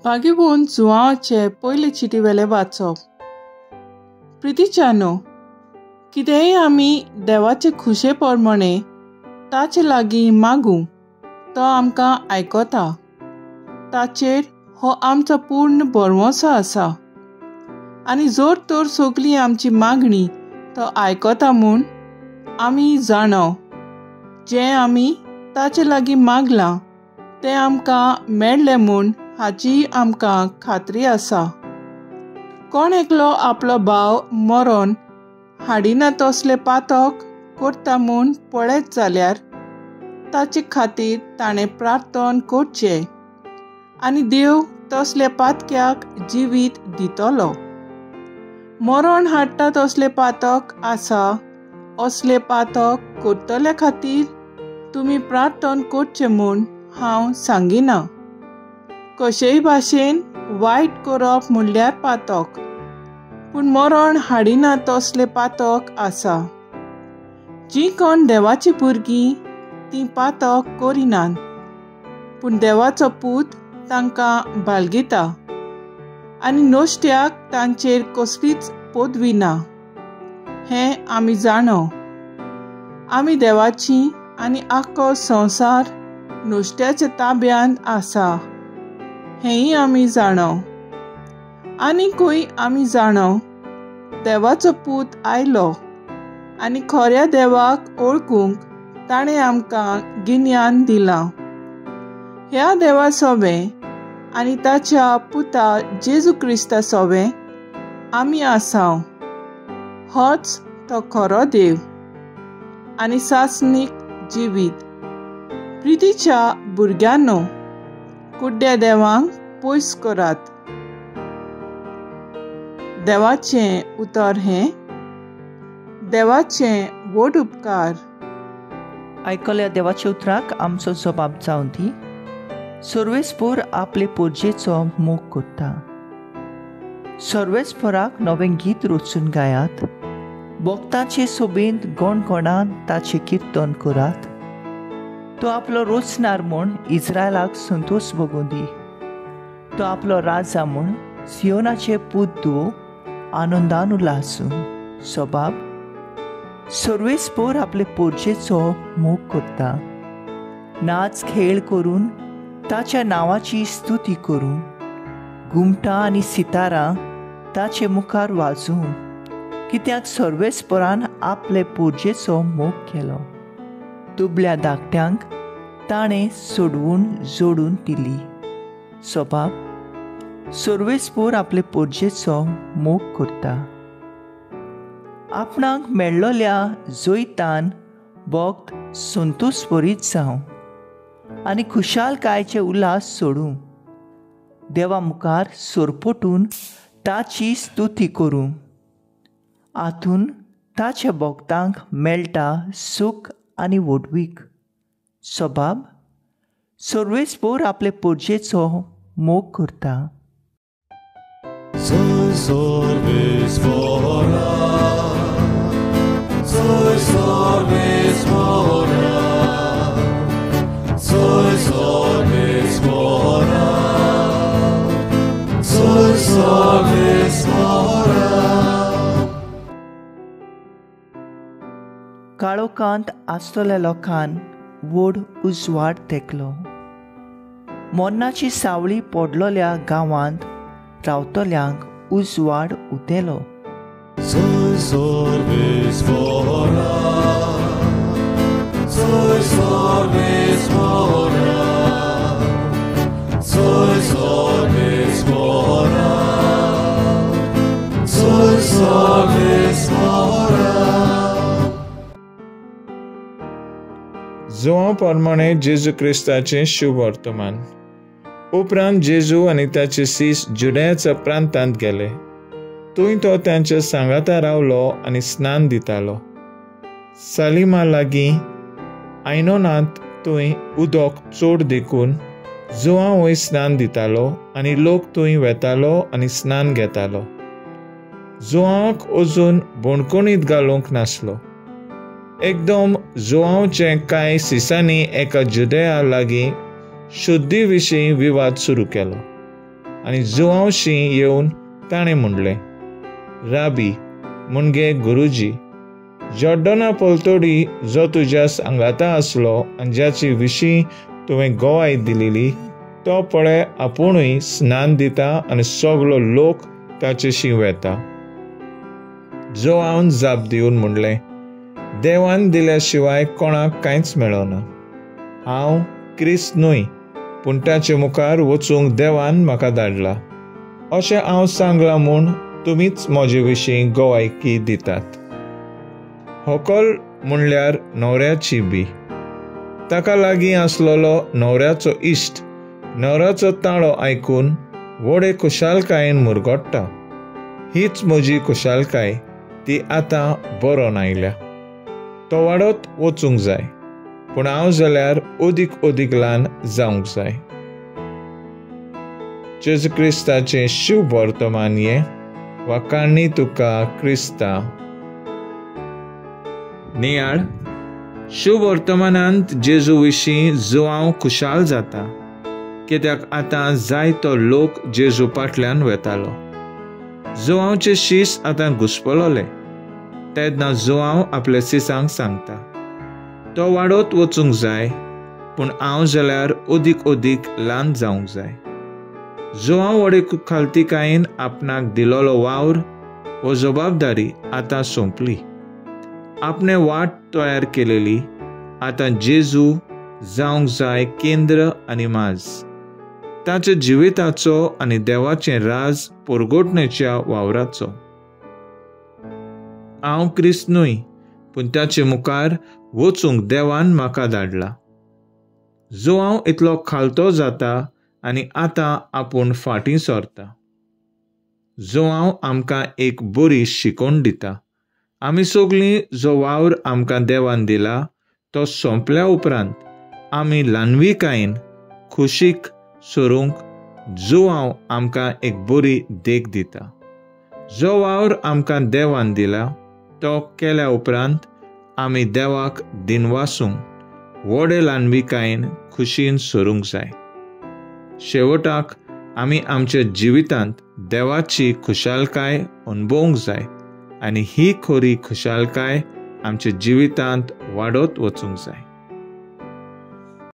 भागीबून जुआंचे पयले चिटी वेले वाचप. प्रितीच्यानो, कितेंय आमी देवाचे खुशे प्रमाणे ताचे लागीं मागूं तो आमकां आयकता. ताचेर हो आमचो पूर्ण भरवंसो आसा. आनी जोर तर सगळी आमची मागणी तो आयकता म्हूण आमी जाणव. जें आमी ताचे लागीं मागलां तें आमकां मेळ्ळें म्हूण हाची आमकां खात्री आसा. कोण एकलो आपलो भाव मरण हाडिना तसले पातक करता म्हूण पळयत जाल्यार ताचे खातीर ताणें प्रार्थना करचें आनी देव तसल्या पातक्याक जिवीत दितलो. मरण हाडटा तसले पातक आसा असले पातक करतल्या खातीर तुमी प्रार्थना करचें म्हूण हांव सांगिना. कशेय भाशेन वायट करप म्हणल्यार पातक, पूण मरण हाडिना तसले पातक आसा. जीं कोण देवाची भुरगीं तीं पातक करिनात, पूण देवाचो पूत तांकां बाळगिता आनी नोश्त्याक तांचेर कसलीच पदवी ना. हें आमी जाणव. आमी देवाची आनी आख्खो संवसार नोश्त्याच्या ताब्यांत आसा हेंय आमी जाणव. आनीकूय आमी जाणव, देवाचो पूत आयलो आनी खऱ्या देवाक ओळखूंक ताणें आमकां गिन्यान दिलां. ह्या देवा सोबें आनी ताच्या पुता जेजू क्रिस्ता सोबें आमी आसाव. होच तो खरो देव आनी सासणीक जिवीत. प्रितीच्या भुरग्यांनो, कुड्ड्या देवांक पयस करात. देवाचें उतर हें, देवाचें व्हड उपकार. आयकल्या देवाच्या उतराक आमचो जबाब जावन दी. सर्वेस्पर आपले पोरजेचो मोग करता. सर्वेस्पराक नवें गीत रचून गायात. भक्तांचे सोबेंत गणगणान ताचें कीर्तन करात. तो आपलो रोचणार म्हूण इस्रायलाक संतोश भोगूं दी. तो आपलो राजा म्हूण सियोनाचे पूत धुवो आनंदान उल्हासूं. सोबाब, सर्वेस्पर आपले पोरजेचो मोग करता. नाच खेळ करून ताच्या नांवाची स्तुती करून घुमटां आनी सितारां ताचे मुखार वाजूं. कित्याक सर्वेस्परान आपले पोरजेचो मोग केलो. दुबळ्या धाकट्यांक ताणें सोडवून जोडून दिली. सोबाब, सर्वेस्पर आपले पोरजेचो मोग करता. आपणाक मेळ्ळोल्या जोयतान भक्त संतोश भरीत जावं आनी खुशालकायेचे उल्हास सोडूं. देवा मुखार सोरपटून ताची स्तुती करूं. हातून ताच्या भक्तांक मेळटा सूख आनी व्हडवीक. सोबाब, सर्वेस्पर आपले पोरजेचो मोग करता. काळोखांत आसतल्या लोकांक व्हड उजवाड तेकलो. मरणाची सावळी पडलोल्या गांवांत रावतल्यांक उजवाड उदेलो. जुआं प्रमाणे जेजू क्रिस्ताचें शुभ वर्तमान. उपरांत जेजू आनी ताचे सीस जुडेयाच्या प्रांतांत गेले. थंय तो तांच्या सांगाता रावलो आनी स्नान दितालो. सालिमा लागीं आयनोनांत थंय उदक चोड देखून जुआं वय स्नान दितालो आनी लोक थंय वेतालो आनी स्नान घेतालो. जुआंक अजून बोणकुणीत घालूंक नासलो. एकदम जुआंवचे कांय सिसांनी एका जुदेया लागीं शुद्धी विशीं विवाद सुरू केलो. आनी जुवांवशी येवन ताणें म्हणलें, राबी म्हणजे गुरुजी, जॉर्डना पलतोडी जो तुज्या सांगाता आसलो आनी ज्याची विशीं तुवें गोवाय दिलेली, तो पळय आपुणूय स्नान दिता आनी सगलो लोक ताचेशी वेता. जुवांवन जाप दिवन म्हणलें, देवान दिल्या शिवाय कोणाक कांयच मेळना. हांव क्रिस्त न्हय, पूण ताचे मुखार वचूंक देवान म्हाका धाडला. अशें हांव सांगलां म्हूण तुमीच म्हजे विशीं गोवायकी दितात. व्हंकल म्हणल्यार न्हवऱ्याची बी. ताका लागीं आसलेलो न्हवऱ्याचो इश्ट न्हवऱ्याचो ताळो आयकून व्हडे खुशालकायेन मुरगोडटा. हीच म्हजी खुशालकाय, ती आतां बरोन आयल्या. तो वाडत वचूंक जाय, पूण हांव जाल्यार ओदीक ओदीक ल्हान जावंक जाय. जेजू क्रिस्ताचें शुभ वर्तमान हें वाकाणणी तुका क्रिस्ता. नियाळ. शुभ वर्तमानांत जेजू विशीं जुवांव खुशाल जाता, कित्याक आतां जायतो लोक जेजू फाटल्यान वेतालो. जुवांवचे शीस आतां घुस्पलोले. तेन्ना जुवांव आपल्या सिसांक सांगता, तो वाडत वचूंक जाय, पूण हांव जाल्यार ओदीक ओदीक ल्हान जावंक जाय. जुवांव व्हडे खालतीकायेन आपणाक दिलोलो वावर वो जबाबदारी आतां सोंपली. आपणे वाट तयार केलेली आतां जेजू जावंक जाय केंद्र आनी माज. ताच्या जिविताचो आनी देवाचें राज परगोटणेच्या वावराचो. हांव क्रिस्त न्हय, पूण ताचे मुखार वचूंक देवान म्हाका धाडला. जुवांव इतलो खालतो जाता आनी आतां आपूण फाटीं सरता. जुवांव आमकां एक बरी शिकवण दिता. आमी सगळीं जो वावर आमकां देवान दिला तो सोंपल्या उपरांत आमी ल्हानविकायेन खुशीक सरूंक जुवांव आमकां एक बरी देख दिता. जो वावर आमकां देवान दिला तो केल्या उपरांत आमी देवाक दिनवासूंक व्हडे ल्हानविकायेन खुशीन सरूंक जाय. शेवटाक आमी आमच्या जिवितांत देवाची खुशालकाय अणभवूंक जाय आनी ही खरी खुशालकाय आमच्या जिवितांत वाडत वचूंक जाय.